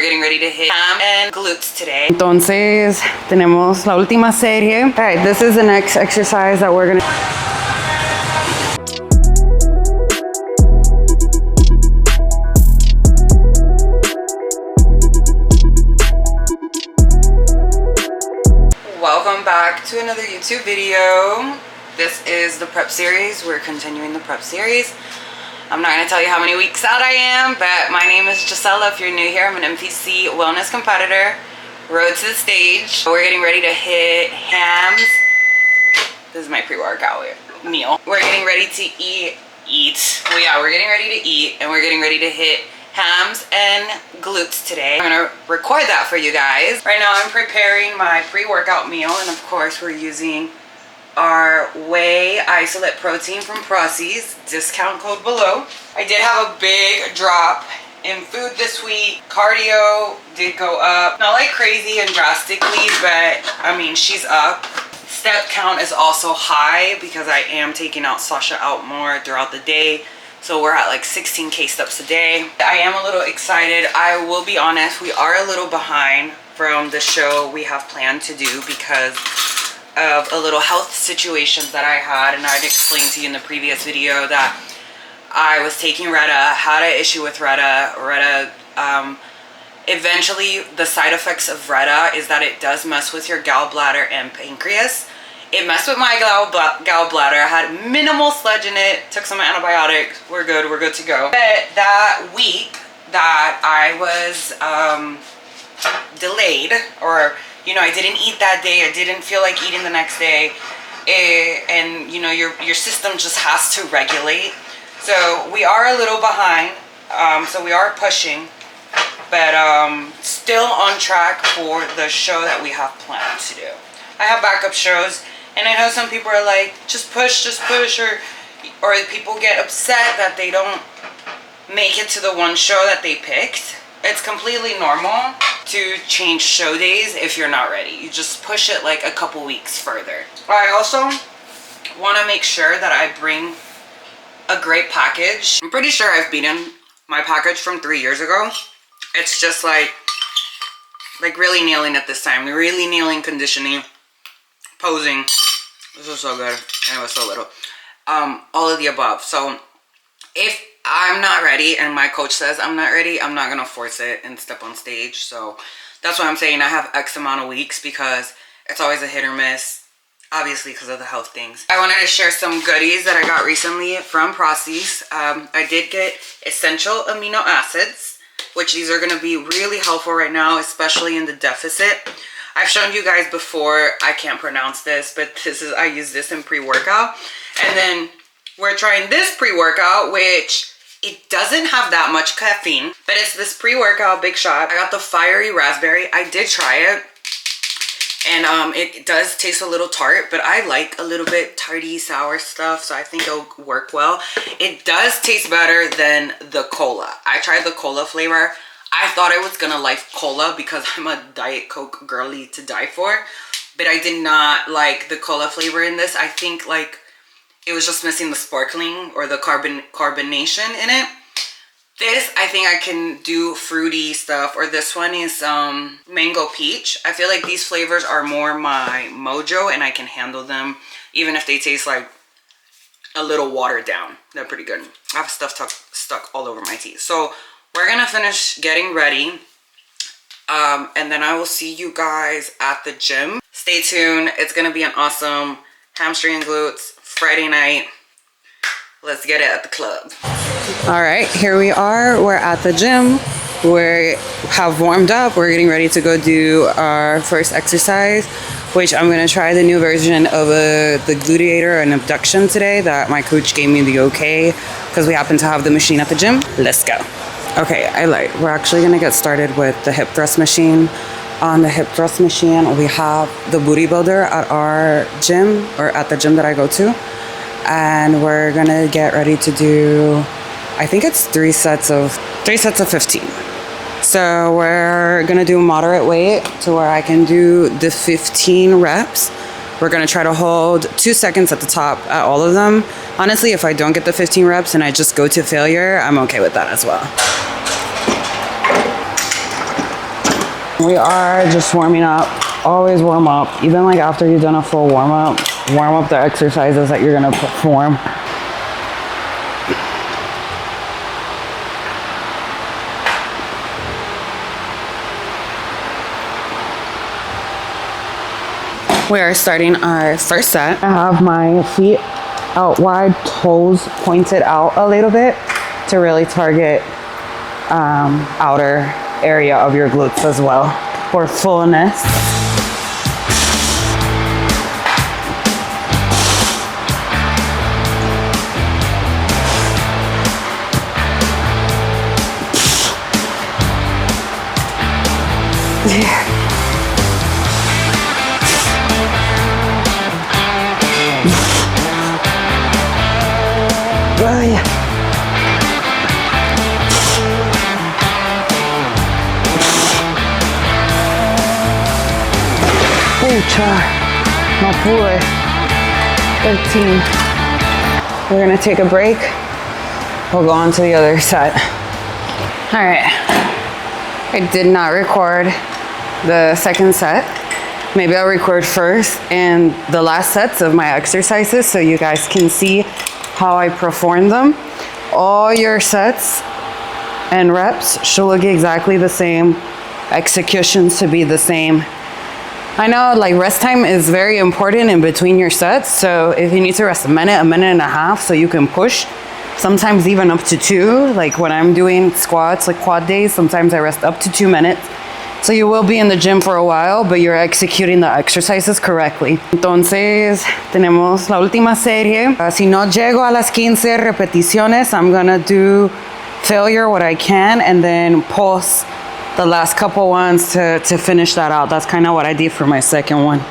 getting ready to hit ham and glutes today. Entonces, tenemos la última serie. All right, this is the next exercise that we're gonna... Welcome back to another YouTube video. This is the prep series. We're continuing the prep series. I'm not going to tell you how many weeks out I am, but my name is Gisela. If you're new here, I'm an MPC wellness competitor. Road to the stage. We're getting ready to hit hams. This is my pre-workout meal. We're getting ready to eat. Well, yeah, we're getting ready to eat, and we're getting ready to hit hams and glutes today. I'm gonna record that for you guys. Right now I'm preparing my pre-workout meal, and of course we're using our whey isolate protein from Prossies, discount code below. I did have a big drop in food this week. Cardio did go up, not like crazy and drastically, but I mean, she's up. Step count is also high because I am taking out Sasha out more throughout the day. So we're at like 16K steps a day. I am a little excited. I will be honest, we are a little behind from the show we have planned to do because of a little health situations that I had, and I'd explained to you in the previous video that I was taking Retta, had an issue with Retta. Eventually the side effects of Retta is that it does mess with your gallbladder and pancreas. It messed with my gallbladder. I had minimal sludge in it, took some antibiotics, we're good to go. But that week that I was delayed, or you know, I didn't eat that day, I didn't feel like eating the next day, and you know, your system just has to regulate. So we are a little behind, so we are pushing, but still on track for the show that we have planned to do. I have backup shows, and I know some people are like, just push, or people get upset that they don't make it to the one show that they picked. It's completely normal to change show days if you're not ready. You just push it like a couple weeks further. I also want to make sure that I bring a great package. I'm pretty sure I've beaten my package from 3 years ago. It's just like really nailing it this time. Really nailing conditioning, posing. This was so good, and it was so little. All of the above. So if I'm not ready and my coach says I'm not ready, I'm not gonna force it and step on stage. So that's why I'm saying I have X amount of weeks, because it's always a hit or miss, obviously because of the health things. I wanted to share some goodies that I got recently from Prossies. I did get essential amino acids, which these are gonna be really helpful right now, especially in the deficit. I've shown you guys before, I can't pronounce this, but I use this in pre-workout. And then we're trying this pre-workout, which it doesn't have that much caffeine, but it's this pre-workout big shot. I got the fiery raspberry. I did try it, and it does taste a little tart, but I like a little bit tarty, sour stuff, so I think it'll work well. It does taste better than the cola. I tried the cola flavor. I thought I was gonna like cola because I'm a Diet Coke girly to die for, but I did not like the cola flavor in this. I think like it was just missing the sparkling or the carbonation in it. This, I think I can do fruity stuff, or this one is mango peach. I feel like these flavors are more my mojo, and I can handle them even if they taste like a little watered down. They're pretty good. I have stuff stuck all over my teeth. So we're gonna finish getting ready, and then I will see you guys at the gym. Stay tuned. It's gonna be an awesome hamstring and glutes Friday night. Let's get it at the club. All right, here we are. We're at the gym. We have warmed up. We're getting ready to go do our first exercise, which I'm gonna try the new version of the gluteator and abduction today that my coach gave me the okay, because we happen to have the machine at the gym. Let's go. Okay, we're actually gonna get started with the hip thrust machine. On the hip thrust machine, we have the booty builder at our gym, or at the gym that I go to. And we're gonna get ready to do, I think it's three sets of 15. So we're gonna do moderate weight to where I can do the 15 reps. We're gonna try to hold 2 seconds at the top at all of them. Honestly, if I don't get the 15 reps and I just go to failure, I'm okay with that as well. We are just warming up. Always warm up. Even like after you've done a full warm up the exercises that you're gonna perform. We are starting our first set. I have my feet out wide, toes pointed out a little bit to really target outer area of your glutes as well for fullness. Yeah. Oh, yeah. Pucha, no pude. 13. We're gonna take a break. We'll go on to the other set. All right. I did not record the second set. Maybe I'll record first and the last sets of my exercises so you guys can see how I perform them. All your sets and reps should look exactly the same. Executions should be the same. I know like rest time is very important in between your sets. So if you need to rest a minute and a half so you can push, sometimes even up to 2. Like when I'm doing squats, like quad days, sometimes I rest up to 2 minutes. So you will be in the gym for a while, but you're executing the exercises correctly. Entonces, tenemos la última serie. Si no llego a las 15 repeticiones, I'm gonna do failure what I can and then pause the last couple ones to finish that out. That's kind of what I did for my second one.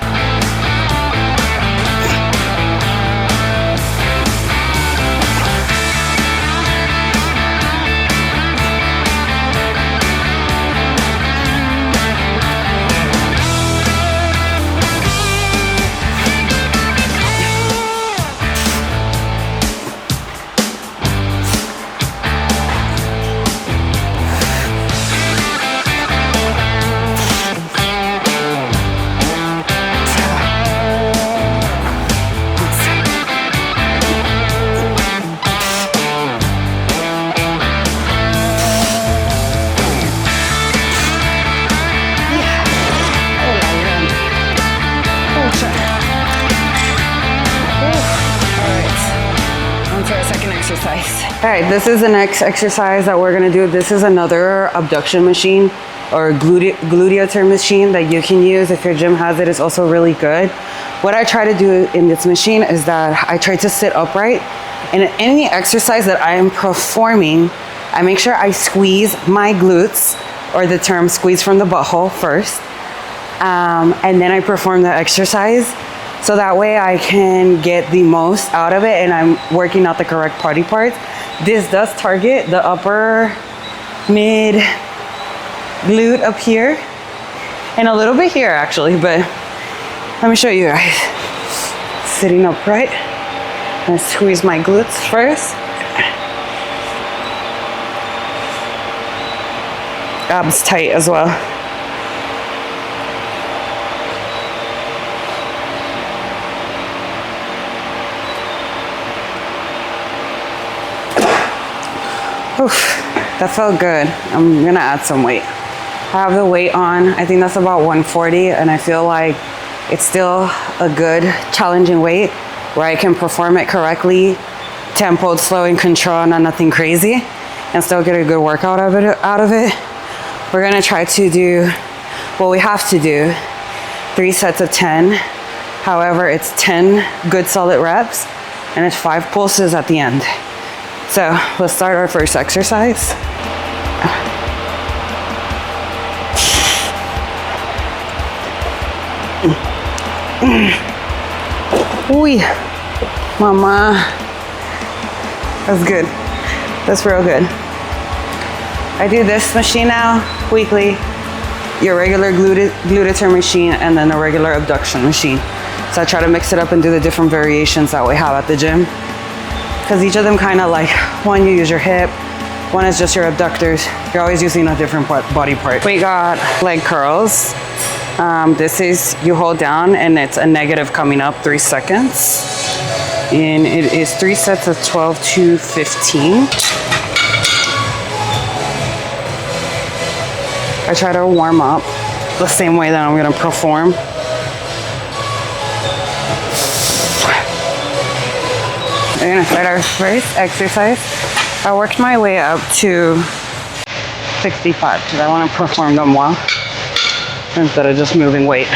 All right, this is the next exercise that we're gonna do. This is another abduction machine or gluteator machine that you can use if your gym has it. It's also really good. What I try to do in this machine is that I try to sit upright, and in any exercise that I am performing, I make sure I squeeze my glutes, or the term squeeze from the butthole first, and then I perform the exercise. So that way I can get the most out of it and I'm working out the correct body parts. This does target the upper mid glute up here and a little bit here actually, but let me show you guys. Sitting upright, and squeeze my glutes first. Abs tight as well. Oof, that felt good. I'm gonna add some weight. I have the weight on. I think that's about 140, and I feel like it's still a good, challenging weight where I can perform it correctly, tempoed, slow, and control, not nothing crazy, and still get a good workout out of it. We're gonna try to do, well, we have to do 3 sets of 10. However, it's 10 good solid reps, and it's 5 pulses at the end. So let's start our first exercise. Uy, mama. That's good. That's real good. I do this machine now weekly, your regular gluteator machine, and then a regular abduction machine. So I try to mix it up and do the different variations that we have at the gym. Because each of them kind of like, one, you use your hip, One is just your abductors. You're always using a different body part. We got leg curls. This is you hold down and it's a negative coming up 3 seconds. And it is 3 sets of 12 to 15. I try to warm up the same way that I'm gonna perform. We're gonna start our first exercise. I worked my way up to 65 because I want to perform them well instead of just moving weight.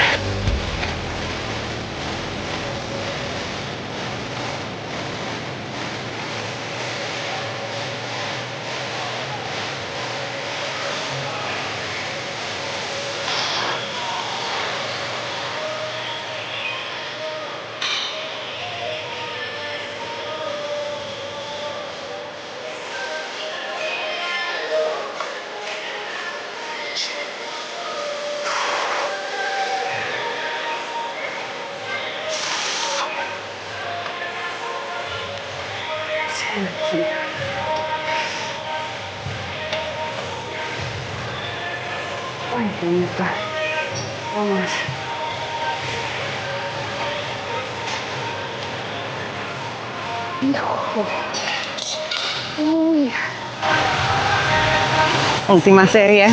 Última serie,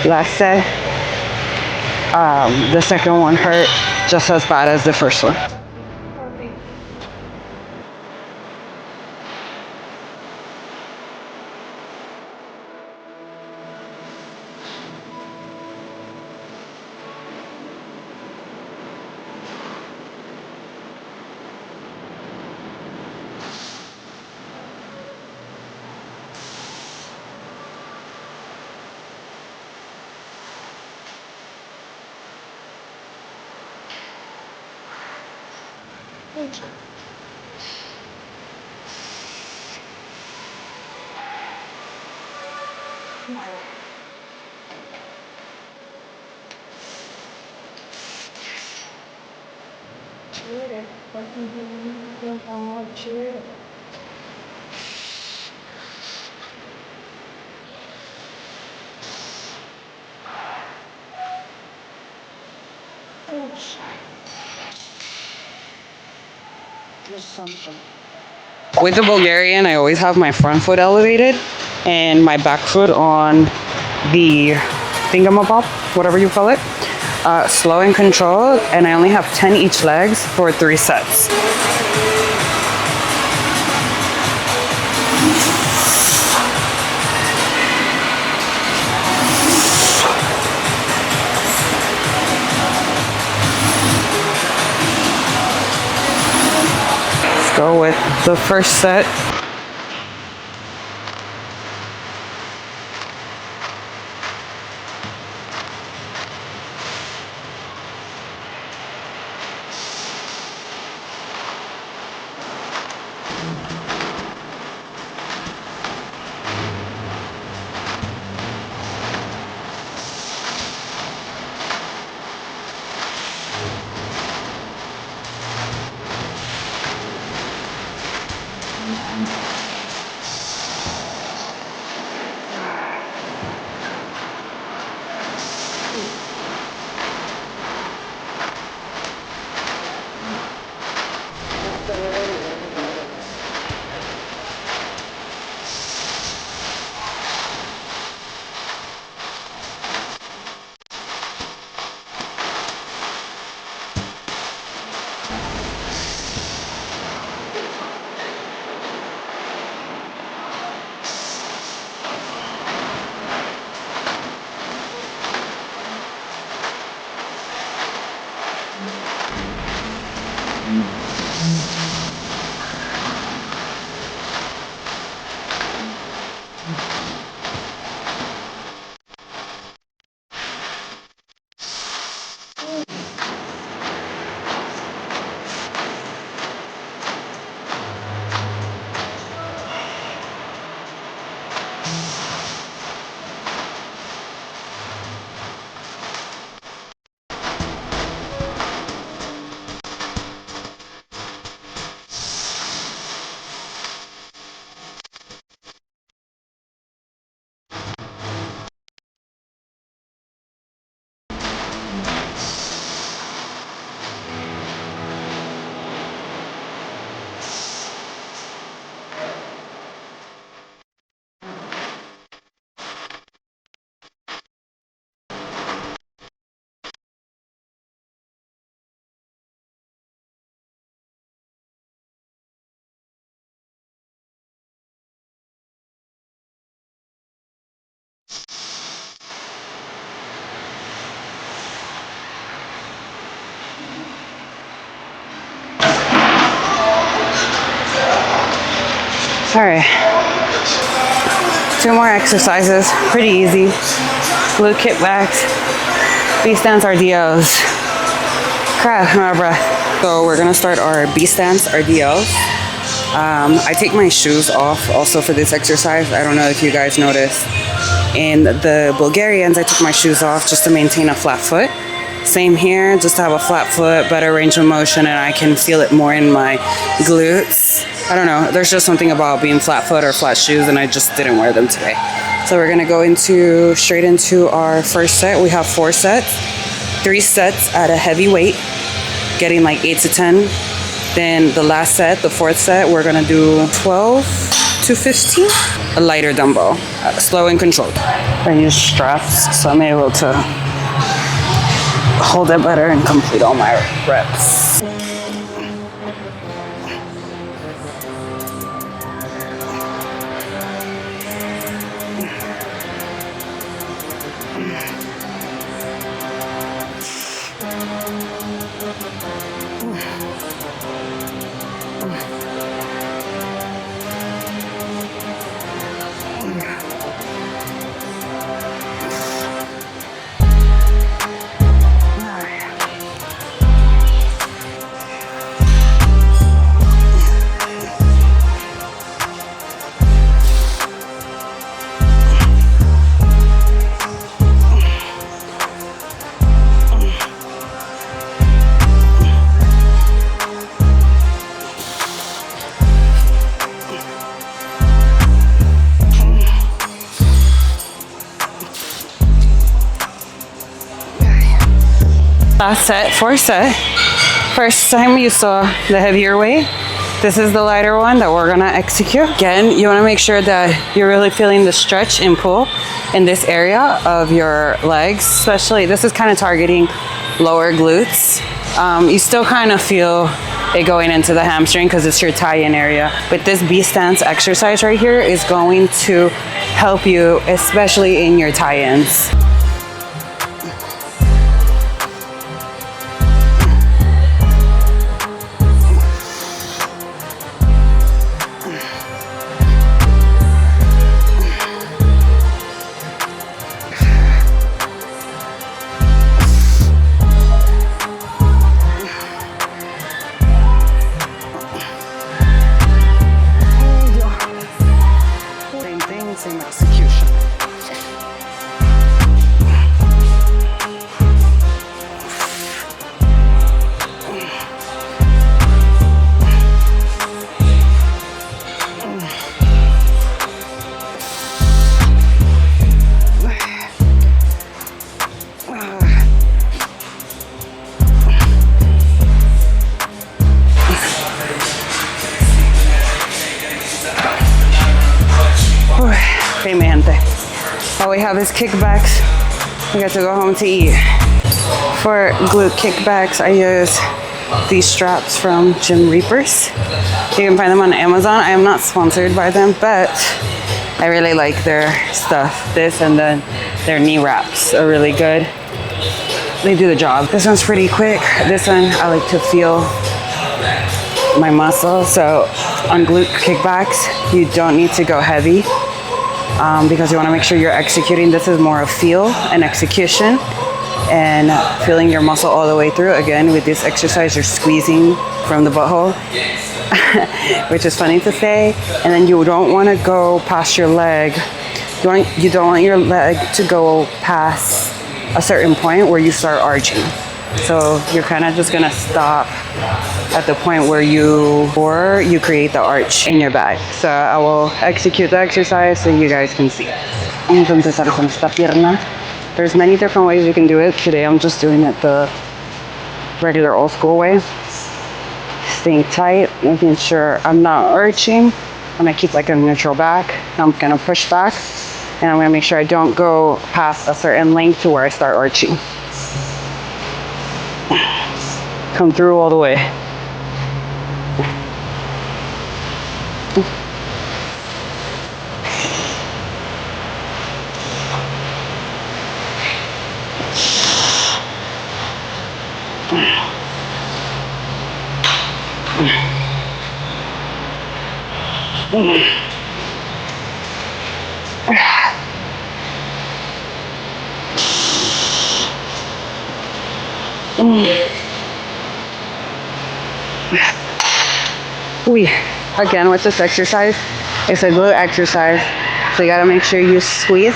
last set. The second one hurt just as bad as the first one. With the Bulgarian, I always have my front foot elevated and my back foot on the thingamabob, whatever you call it. Slow and controlled, and I only have 10 each legs for 3 sets. Let's go with the first set. All right. 2 more exercises. Pretty easy. Glute kickbacks. B-stance RDLs. Crap, I'm out of breath. So we're gonna start our B-stance RDLs. I take my shoes off also for this exercise. I don't know if you guys noticed. In the Bulgarians, I took my shoes off just to maintain a flat foot. Same here, just to have a flat foot, better range of motion, and I can feel it more in my glutes. I don't know, there's just something about being flat foot or flat shoes, and I just didn't wear them today. So we're gonna go straight into our first set. We have 4 sets, 3 sets at a heavy weight, getting like 8 to 10. Then the last set, the 4th set, we're gonna do 12 to 15, a lighter dumbbell, slow and controlled. I use straps, so I'm able to hold it better and complete all my reps. Last set, 4th set. First time you saw the heavier weight. This is the lighter one that we're gonna execute. Again, you wanna make sure that you're really feeling the stretch and pull in this area of your legs, especially this is kind of targeting lower glutes. You still kind of feel it going into the hamstring because it's your tie-in area. But this B-stance exercise right here is going to help you, especially in your tie-ins. Same execution. Okay, mi gente. All we have is kickbacks. We got to go home to eat. For glute kickbacks, I use these straps from Gym Reapers. You can find them on Amazon. I am not sponsored by them, but I really like their stuff. This and then their knee wraps are really good. They do the job. This one's pretty quick. This one, I like to feel my muscle. So on glute kickbacks, you don't need to go heavy. Because you want to make sure you're executing. This is more of feel and execution and feeling your muscle all the way through. Again, with this exercise, you're squeezing from the butthole, which is funny to say. And then you don't want to go past your leg. You don't want your leg to go past a certain point where you start arching. So you're kind of just gonna stop at the point where you create the arch in your back. So I will execute the exercise so you guys can see. Vamos a empezar con esta pierna. There's many different ways you can do it. Today I'm just doing it the regular old school way. Staying tight, making sure I'm not arching. I'm gonna keep like a neutral back. I'm gonna push back and I'm gonna make sure I don't go past a certain length to where I start arching. Come through all the way. Mm-hmm. Again, with this exercise, it's a glute exercise. So you gotta make sure you squeeze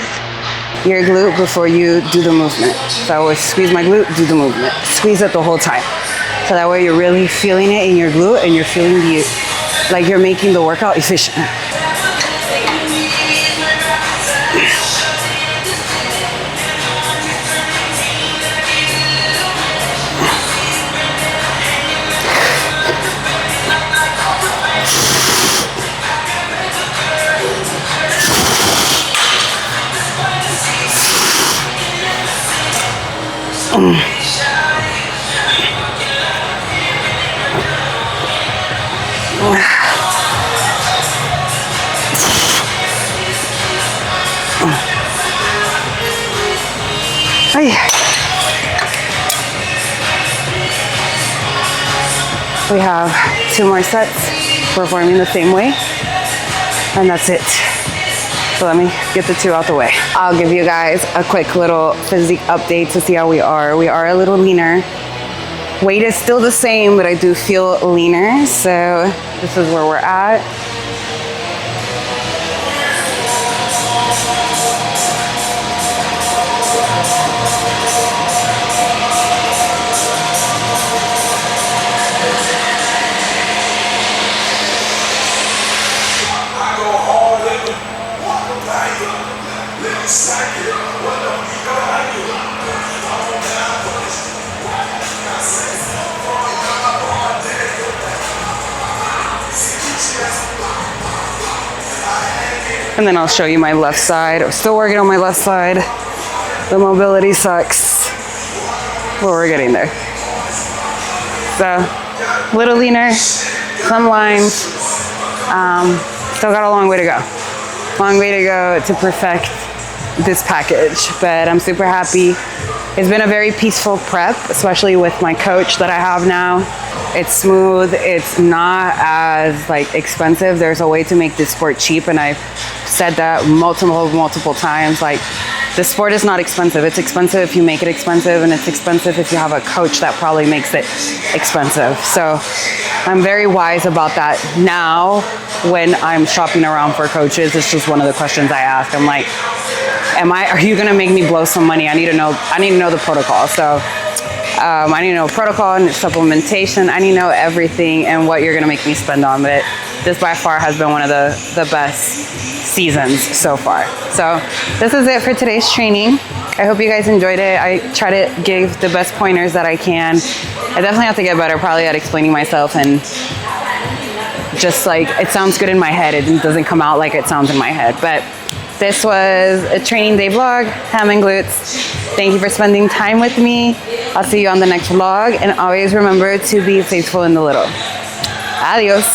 your glute before you do the movement. So I always squeeze my glute, do the movement. Squeeze it the whole time. So that way you're really feeling it in your glute and you're feeling like you're making the workout efficient. We have 2 more sets performing the same way, and that's it. So let me get the 2 out the way. I'll give you guys a quick little physique update to see how we are. We are a little leaner. Weight is still the same, but I do feel leaner. So this is where we're at. And then I'll show you my left side. I'm still working on my left side. The mobility sucks, but we're getting there. So, a little leaner, some lines. Still got a long way to go. Long way to go to perfect this package, but I'm super happy. It's been a very peaceful prep, especially with my coach that I have now. It's smooth, it's not as like expensive. There's a way to make this sport cheap, and I've said that multiple times. Like, the sport is not expensive. It's expensive if you make it expensive, and it's expensive if you have a coach that probably makes it expensive. So I'm very wise about that now. When I'm shopping around for coaches, it's just one of the questions I ask. I'm like, are you gonna make me blow some money? I need to know the protocol. So I need to know protocol and supplementation. I need to know everything and what you're gonna make me spend on it. This by far has been one of the best seasons so far. So this is it for today's training. I hope you guys enjoyed it. I try to give the best pointers that I can. I definitely have to get better probably at explaining myself, and just like, it sounds good in my head. It doesn't come out like it sounds in my head. But this was a training day vlog, ham and glutes. Thank you for spending time with me. I'll see you on the next vlog, and always remember to be faithful in the little. Adios.